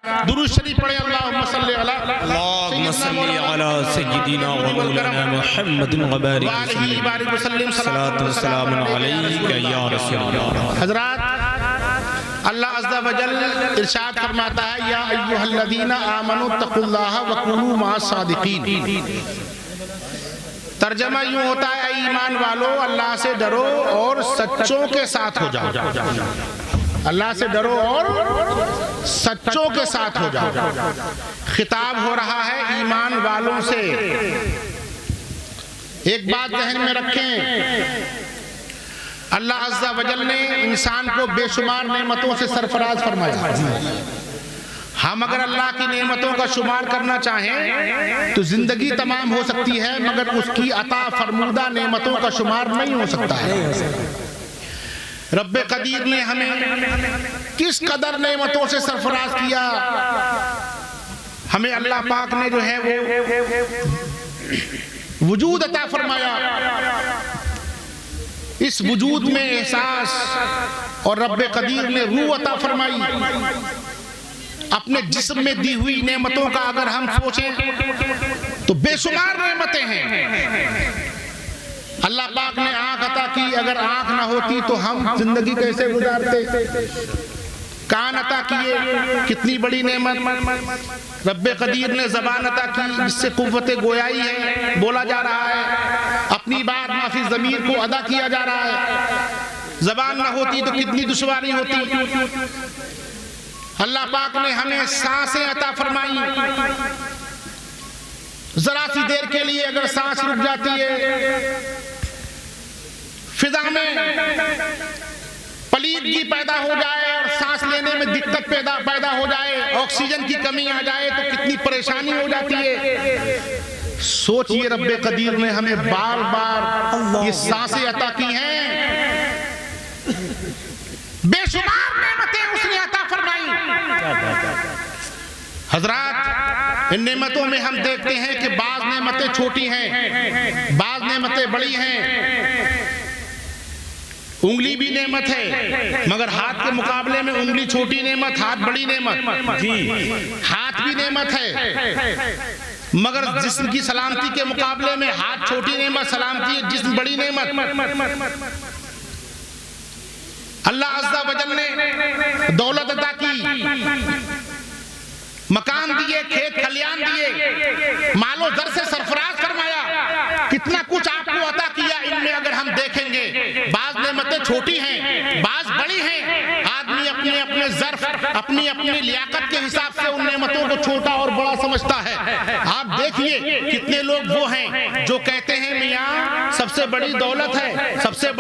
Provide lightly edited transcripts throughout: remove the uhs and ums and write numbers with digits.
दुरूद शरीफ पढ़े। अल्लाहुम्मा सल्ली अला सय्यिदिना व मौलाना मुहम्मदिन व बारिक वसल्लम सलातु व सलाम अलैका या रसूलल्लाह। हज़रात, अल्लाह अज़्ज़ा व जल इरशाद फरमाता है, या अय्युहल्लज़ीना आमनू तक़ुल्लाह व कूनू मअस सादिक़ीन। तर्जमा यूं होता है, ईमान वालों अल्लाह से डरो और सच्चों के साथ हो जाओ। अल्लाह से डरो और सच्चों के साथ हो जाओ। खिताब हो रहा है ईमान वालों से। एक बात ज़हन में रखें, अल्लाह अज़्ज़ा वजल ने इंसान को बेशुमार नेमतों से सरफराज फरमाया। हम अगर अल्लाह की नेमतों का शुमार करना चाहें तो जिंदगी तमाम हो सकती है, मगर उसकी अता फरमूदा नेमतों का शुमार नहीं हो सकता है। रब्बे कदीर ने हमें किस कदर नेमतों से सरफराज किया। हमें अल्लाह पाक ने जो है वो वजूद अता फरमाया। इस वजूद में एहसास और रब्बे कदीर ने रूह अता फरमाई। अपने जिस्म में दी हुई नेमतों का अगर हम सोचें तो बेशुमार नेमतें हैं। अल्लाह पाक ने आंख अता की, अगर आंख ना होती तो हम जिंदगी कैसे गुजारते। कान अता किए, कितनी बड़ी नेमत। रब्बे कदीर ने ज़बान अता की, जिससे कुव्वते गोयाई है, बोला जा रहा है, अपनी बात माफी ज़मीर को अदा किया जा रहा है। ज़बान ना होती तो कितनी दुश्वारी होती। अल्लाह पाक ने हमें सांसें अता फरमाई। जरा सी देर के लिए अगर सांस रुक जाती है, फिजा में पलीदगी पैदा हो जाए और सांस लेने में दिक्कत पैदा हो जाए, ऑक्सीजन की कमी आ जाए तो कितनी परेशानी हो जाती है। सोचिए, रब्बे कदीर ने हमें बार बार ये सांसें अता की हैं। बेशुमार नेमतें उसने अता फरमाई। हजरात, इन नेमतों में हम देखते हैं कि बाज नेमतें छोटी हैं, बाज नेमतें बड़ी हैं। उंगली भी नेमत है, मगर हाथ के मुकाबले में उंगली छोटी नेमत, हाथ बड़ी नेमत। हाथ भी नेमत है, मगर जिस्म की सलामती के मुकाबले में हाथ छोटी नेमत, सलामती है जिस्म बड़ी नेमत। अल्लाह अज़्ज़ा वजल ने दौलत अता की, मकान दिए, खेत खलियान दिए, मालो दर से सरफराज फरमाया। कितना कुछ आपको अता किया। इनमें अगर हम देखेंगे, बाज नेमतें छोटी हैं, बाज बड़ी हैं। आदमी अपने अपने ज़र्फ, अपनी अपनी लियाकत के हिसाब से उन नेमतों को छोटा और बड़ा समझता है। आप देखिए, कितने लोग वो हैं जो कहते हैं मियाँ सबसे बड़ी दौलत है, सबसे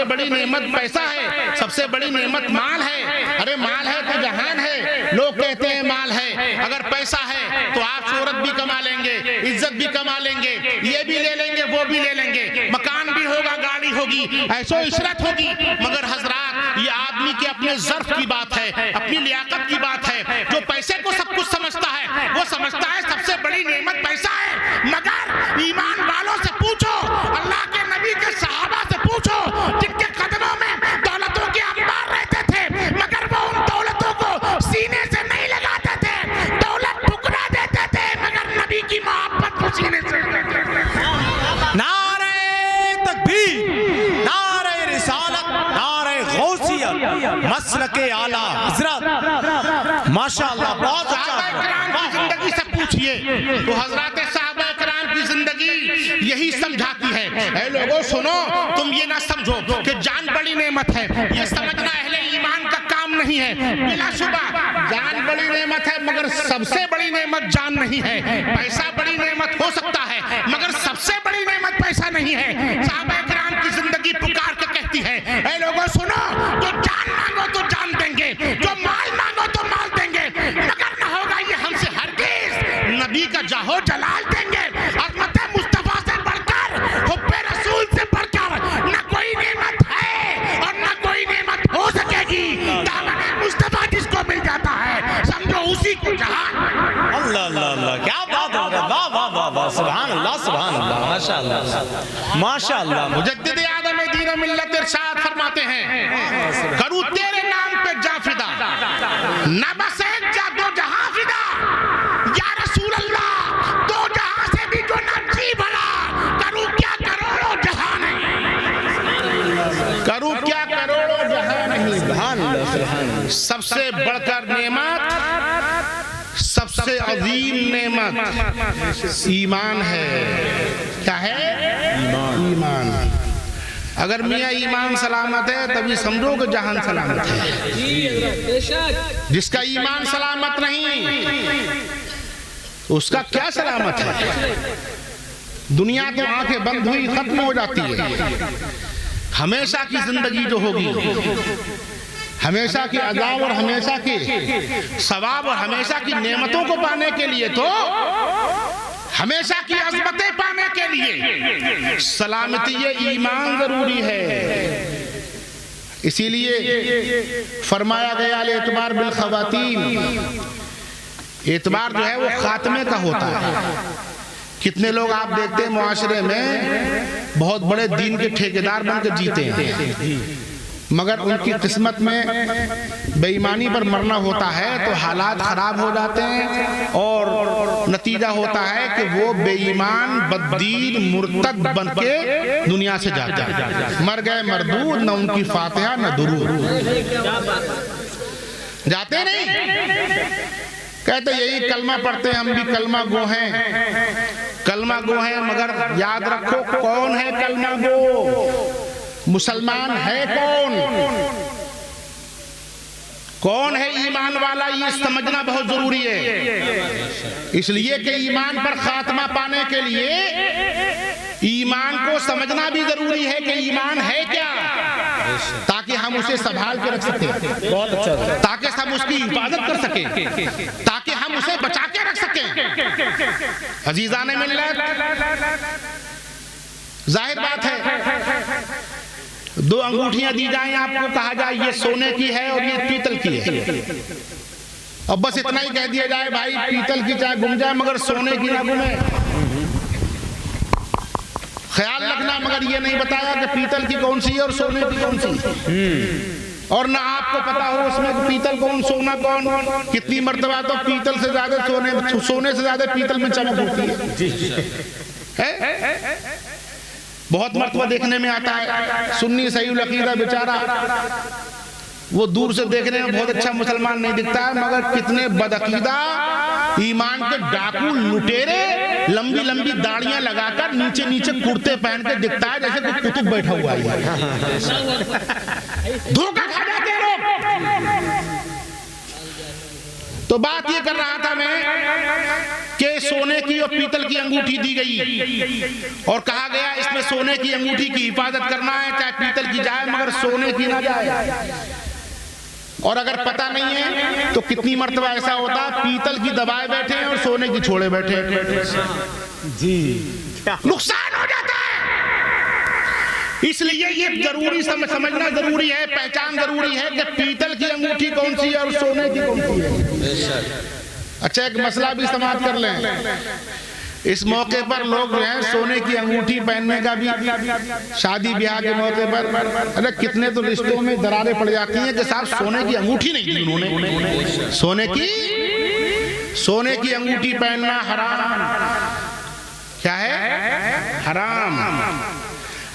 बड़ी नेमत पैसा है, सबसे बड़ी नेमत माल है। अरे माल है तो जहान है। लोग कहते हैं माल है, अगर पैसा है तो आप शोहरत भी कमा लेंगे, इज्जत भी कमा लेंगे, ये भी ले लेंगे, वो भी ले लेंगे, मकान भी होगा, गाड़ी होगी, ऐशो इशरत होगी। मगर हजरात, ये आदमी के अपने ज़र्फ की बात है, अपनी लियाकत की बात है। जो पैसे को सब कुछ समझता है वो समझता है सबसे बड़ी नेमत पैसा है। मगर ईमान वालों से पूछो, अल्लाह के नबी के सहाबा से पूछो, जिनके कदमों में दौलतों के अंबार रहते थे, मगर वो उन दौलतों को सीने से नहीं लगाते थे, दौलत ठुकरा देते थे, मगर नबी की मोहब्बत को सीने से। नारे तकबीर, नारे रिसालत, नारे गौसियत, मसलके आला हज़रत। माशाअल्लाह, बहुत अच्छा। जिंदगी से पूछिए तो हजरत साहबा कराम की जिंदगी यही समझाती है। ऐ लोगों सुनो, तुम ये ना समझो कि जान बड़ी नेमत है, ये समझना अहले ईमान का काम नहीं है। बिलाशुबा जान बड़ी नेमत है, मगर सबसे बड़ी नेमत जान नहीं है। पैसा बड़ी नेमत हो सकता है, मगर सबसे बड़ी नेमत पैसा नहीं है। साहबा कराम की जिंदगी पुकार के कहती है, ऐ लोगों सुनो, जो जान मांगो तो जान देंगे, जो माल मांगो तो माल देंगे, मगर ना होगा ये हमसे हरगिज़। नबी का जाहो जलाल देंगे। अज़मत मुस्तफा से बढ़कर, हुब्बे रसूल से बढ़कर न कोई नेमत है और न कोई नेमत हो सकेगी। दामन मुस्तफा जिसको मिल जाता है, समझो उसी को जहान। अल्लाह अल्लाह अल्लाह, क्या बात है। वाह वाह वाह वाह, सुभान अल्लाह, सुभान अल्लाह, माशाअल्लाह माशाअल्लाह। मुजद्दिद आदम दीन मिल्लत इरशाद फरमाते हैं, करूँ तेरे नाम पे जाफिदा, न बस एक जा दो जहां सबसे बढ़कर नेमत, सबसे अजीम नेमत ईमान है। क्या है? ईमान। अगर मियाँ ईमान सलामत है तभी समझो कि जहान सलामत है। जिसका ईमान सलामत नहीं उसका क्या सलामत है? दुनिया तो आंखें बंद हुई खत्म हो जाती है। हमेशा की जिंदगी जो होगी, हमेशा की अज़ाब और हमेशा के सवाब और हमेशा की नेमतों को पाने के लिए, तो हमेशा की अज़मतें पाने के लिए सलामती ईमान जरूरी है। इसीलिए फरमाया गया एतबार बिल खवातीन, एतबार जो है वो खात्मे का होता है। कितने लोग आप देखते हैं मुआशरे में बहुत बड़े दीन के ठेकेदार बनकर जीते हैं, मगर उनकी किस्मत में बेईमानी पर मरना होता है तो हालात खराब हो जाते हैं और नतीजा होता है कि वो बेईमान बद्दीन मुर्तद बनके दुनिया से जाते हैं। मर गए मरदूद, न उनकी फातिहा न दुरूद। जाते नहीं, कहते यही कलमा पढ़ते हैं, हम भी कलमा गो हैं, कलमा गो हैं, मगर याद रखो कौन है कलमा गो? मुसलमान है कौन? कौन है ईमान वाला? ये समझना बहुत जरूरी है। इसलिए कि ईमान पर खात्मा पाने के लिए ईमान को समझना भी जरूरी है कि ईमान है क्या, ताकि हम उसे संभाल के रख सकें, बहुत अच्छा, ताकि हम उसकी हिफाजत कर सकें, ताकि हम उसे बचा के रख सकें। अजीजाने मिल्लत, जाहिर बात है दो अंगूठियां दी जाएं आपको, कहा जाए ये सोने की है और ये पीतल की है, और बस इतना ही कह दिया जाए भाई पीतल की चाहे गुम जाए मगर सोने की ना गुमे। ख्याल रखना, मगर ये नहीं बताया कि पीतल की कौन सी है और सोने की कौन सी, और ना आपको पता हो उसमें पीतल कौन सोना कौन। कितनी मर्तबा तो पीतल से ज्यादा सोने से ज्यादा पीतल में चमक होती है। बहुत मर्तबा देखने में आता है सुन्नी सही अकीदा बेचारा, वो दूर से देखने में बहुत अच्छा मुसलमान नहीं दिखता है, मगर कितने बदअकीदा ईमान के डाकू लुटेरे लंबी लंबी दाढ़ियां लगाकर नीचे नीचे कुर्ते पहन के दिखता है जैसे कोई कुतुब बैठा हुआ है। धोखा खा जाते लोग। तो बात ये कर रहा था मैं कि सोने की और पीतल की अंगूठी दी गई और कहा गया इसमें सोने की अंगूठी की हिफाजत करना है, चाहे पीतल की जाए मगर सोने की ना जाए। और अगर पता नहीं है तो कितनी मर्तबा ऐसा होता पीतल की दबाए बैठे हैं और सोने की छोड़े बैठे जी, नुकसान हो जाता है। इसलिए ये जरूरी समझना जरूरी है, पहचान जरूरी है कि पीतल की अंगूठी कौन सी है और सोने की कौन सी है। अच्छा, एक मसला भी समाप्त कर लें। इस मौके पर लोग जो है सोने की अंगूठी पहनने का भी शादी ब्याह के मौके पर, अरे कितने तो रिश्तों में दरारें पड़ जाती हैं कि साहब सोने की अंगूठी नहीं दी उन्होंने। सोने की अंगूठी पहनना हराम। क्या है? हराम।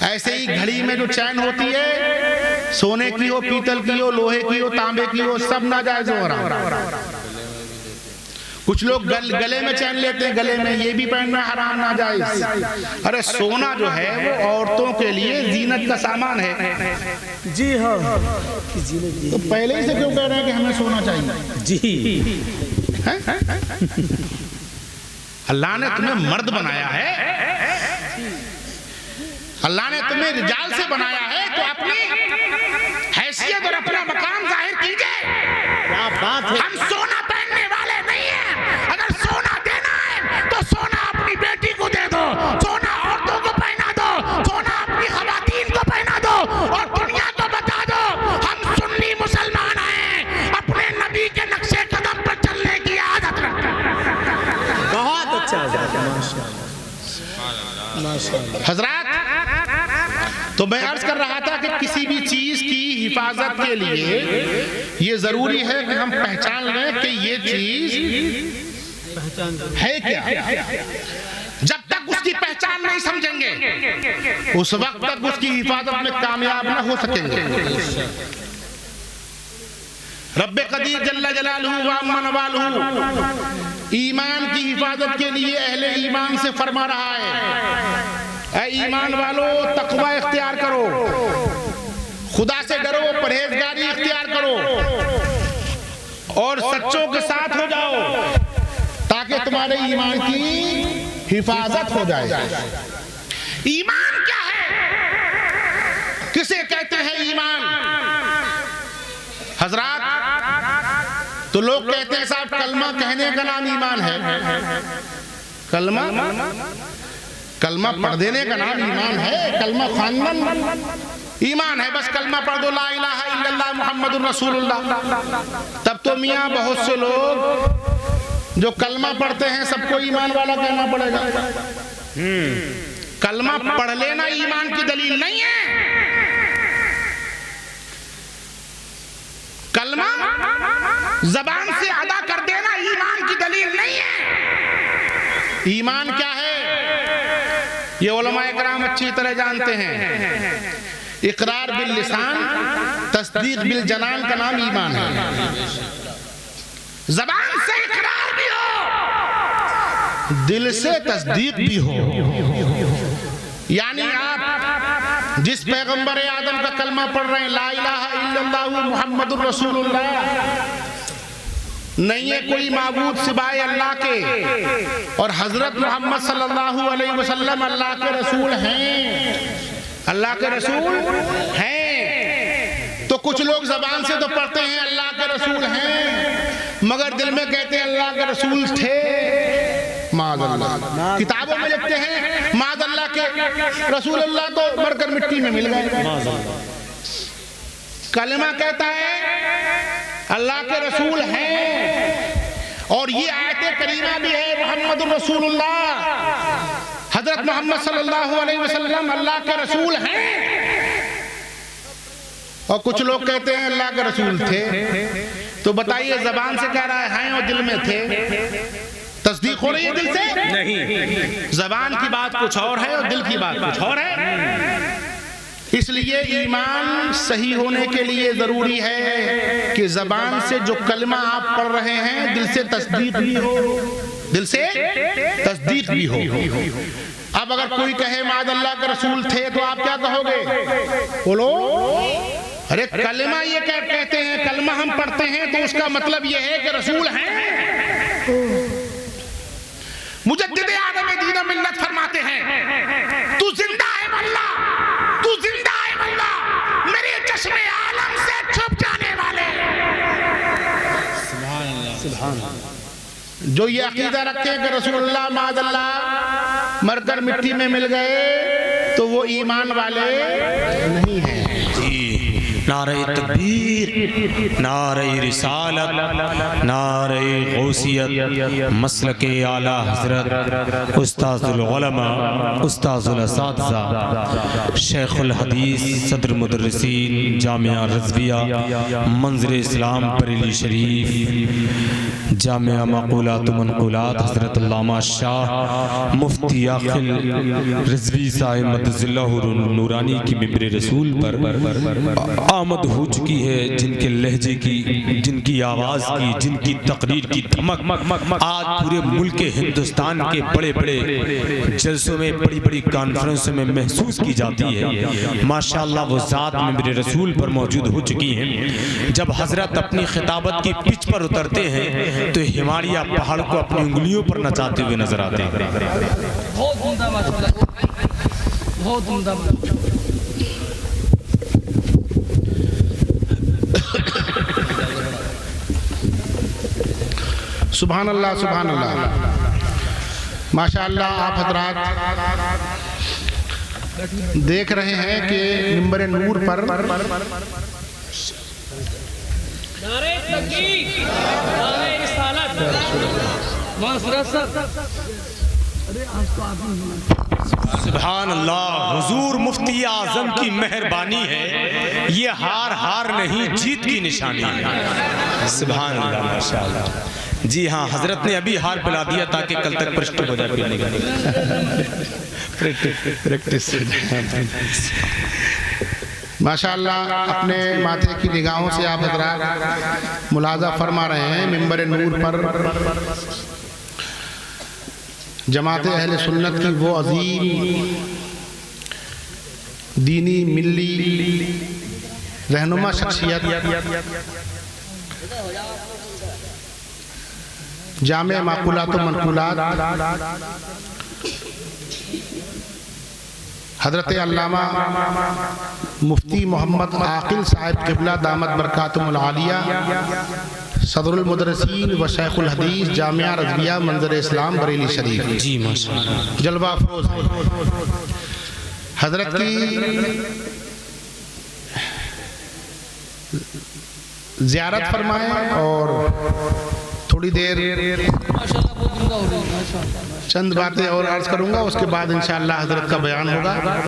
ऐसे ही घड़ी में जो चैन होती है सोने की हो, पीतल की हो, लोहे की हो, तांबे की हो, सब नाजायज हो रहा। कुछ लोग गले में चैन लेते हैं, गले में, ये भी पहनना हराम नाजायज। अरे सोना जो है वो औरतों के लिए जीनत का सामान है। जी हाँ, तो पहले ही से क्यों कह रहे हैं कि हमें सोना चाहिए? जी अल्लाह ने तुम्हें मर्द बनाया है, अल्लाह ने तुम्हें रिजाल से बनाया है, तो अपनी हैसियत और अपना मकाम जाहिर कीजिए। क्या बात है। हम सोना पहनने वाले नहीं हैं। अगर सोना देना है तो सोना अपनी बेटी को दे दो, सोना औरतों को पहना दो, सोना अपनी खवातीन को पहना दो और दुनिया को बता दो हम सुन्नी मुसलमान हैं, अपने नबी के नक्शे कदम पर चलने की आदत रखते हैं। बहुत अच्छा, हजरात, तो मैं अर्ज कर रहा था कि किसी भी चीज की हिफाजत के लिए ये जरूरी है कि हम पहचान लें कि ये चीज है क्या। जब तक उसकी पहचान नहीं समझेंगे उस वक्त तक उसकी हिफाजत में कामयाब न हो सकेंगे। रब्बे कदीर जल्ला जलालहू व अम्मा नवालहू ईमान की हिफाजत के लिए अहले ईमान से फरमा रहा है, ऐ ईमान वालों तकवा इख्तियार करो, खुदा से डरो, परहेजगारी इख्तियार करो और सच्चों के साथ हो जाओ ताकि तुम्हारे ईमान की हिफाजत हो जाए। ईमान क्या है, किसे कहते हैं ईमान? हजरात, तो लोग कहते हैं साहब कलमा कहने का नाम ईमान है, कलमा पढ़ देने का नाम ईमान है, कलमा खानदान ईमान है, बस कलमा पढ़ दो ला इलाहा इल्लल्लाह मुहम्मदुर रसूलुल्लाह। तब तो मियाँ बहुत से लोग जो कलमा पढ़ते हैं सबको ईमान वाला कहना पड़ेगा। कलमा पढ़ लेना ईमान की दलील नहीं है। कलमा जबान से अदा कर देना ईमान की दलील नहीं है। ईमान क्या है ये उलमाए कराम अच्छी तरह जानते हैं। इकरार बिल लिसान, तस्दीक बिल जनान का नाम ईमान है। जबान से इकरार भी हो, दिल से तस्दीक भी हो। यानी आप जिस पैगंबर आदम का कलमा पढ़ रहे हैं ला इलाहा इल्लल्लाहु मुहम्मदुर रसूलुल्लाह, नहीं है कोई माबूद सिवाय अल्लाह के, और हजरत मोहम्मद सल्लल्लाहु अलैहि वसल्लम अल्लाह के रसूल हैं, अल्लाह के रसूल हैं। तो कुछ लोग जबान से तो पढ़ते हैं अल्लाह के रसूल हैं, मगर दिल में कहते हैं अल्लाह के रसूल थे। माज़अल्लाह, किताबों में लिखते हैं माज़अल्लाह के रसूल अल्लाह तो मरकर मिट्टी में मिल गए। कलमा कहता है अल्लाह के रसूल हैं, और ये आयत करीमा भी है मुहम्मदुर रसूलुल्लाह, हजरत मोहम्मद सल्लल्लाहु अलैहि वसल्लम अल्लाह के रसूल हैं। और कुछ लोग कहते हैं अल्लाह के रसूल थे। तो बताइए जबान से कह रहा है हैं और दिल में थे, तस्दीक हो रही है दिल से? नहीं, जबान की बात कुछ और है और दिल की बात कुछ और है। इसलिए ईमान सही होने के लिए जरूरी है कि जबान से जो कलमा आप पढ़ रहे हैं दिल से तस्दीक भी हो, दिल से तस्दीक भी हो। अब अगर कोई कहे माद अल्लाह के रसूल थे तो आप क्या कहोगे? बोलो, अरे कलमा ये क्या कहते हैं, कलमा हम पढ़ते हैं तो उसका मतलब ये है कि रसूल हैं। मुजद्दिद आदम दीन मिल्लत फरमाते हैं तू जिंदा है वल्लाह, तू जिंदा है वल्लाह, मेरे चश्मे आलम से छुप जाने वाले। सुभान अल्लाह, सुभान अल्लाह। जो ये अकीदा रखे कि रसूलुल्लाह माज़अल्लाह मरकर मिट्टी में मिल गए तो वो ईमान वाले नहीं हैं। नारे तकबीर, नारे रिसालत, नारे गौसियत, मसलके आला हज़रत उस्ताज़ुल उलमा, उस्ताज़ुल असातिज़ा, शेखुल हदीस, सदर मुदर्रिसीन जामिया रज़विया, मंज़िर इस्लाम बरेली शरीफ, जामिया मक़ूलात मनक़ूलात, हज़रत अल्लामा शाह मुफ्ती आखिल रिज़वी साहिब मद्दज़िल्लाहु नूरानी की मिंबर रसूल पर आमद हो चुकी है, जिनके लहजे की, जिनकी आवाज़ की, जिनकी तकरीर की धमक आज पूरे मुल्क हिंदुस्तान के बड़े बड़े जलसों में, बड़ी बड़ी कॉन्फ्रेंस में महसूस की जाती है। माशाअल्लाह वो ज़ात मिंबर रसूल पर मौजूद हो चुकी हैं। जब हजरत अपनी खिताबत की पिच पर उतरते हैं तो हिमालय पहाड़ को अपनी उंगलियों पर नचाते हुए नजर आते हैं। बहुत उम्दा माशाअल्लाह, बहुत उम्दा। सुभान अल्लाह, सुभान अल्लाह, माशाअल्लाह। आप हजरात देख रहे हैं कि मिंबर नूर पर नारे तकबीर, नारे रिसालत, सुभान अल्लाह। हुजूर मुफ्ती आजम की मेहरबानी है, ये हार हार नहीं जीत की निशानी है। सुभान अल्लाह, माशाअल्लाह। जी हाँ, हजरत ने अभी हार पिला दिया ताकि कल तक प्रश्न हो जाए, पीने का प्रैक्टिस। माशाअल्लाह अपने माथे की निगाहों से आप हज़रात मुलाज़ा फरमा रहे हैं मिंबर नूर पर जमात अहले सुन्नत की वो अजीम दीनी मिल्ली रहनुमा शख्सियत जामे माकुलात व मनकुलात हज़रत अल्लामा मुफ्ती मोहम्मद आकिल साहिब क़िबला दामत बरकातुहुल आलिया सदरुल मुदर्रिसीन व शेखुल हदीस जामिया रज़विया मंज़र इस्लाम बरेली शरीफ जी माशाअल्लाह जलवा अफरोज़ हज़रत की ज़ियारत फरमाएं और थोड़ी देर माशाल्लाह बहुत उम्दा हो गई माशाल्लाह चंद बातें और अर्ज़ करूँगा, उसके बाद इंशाअल्लाह हज़रत का बयान होगा।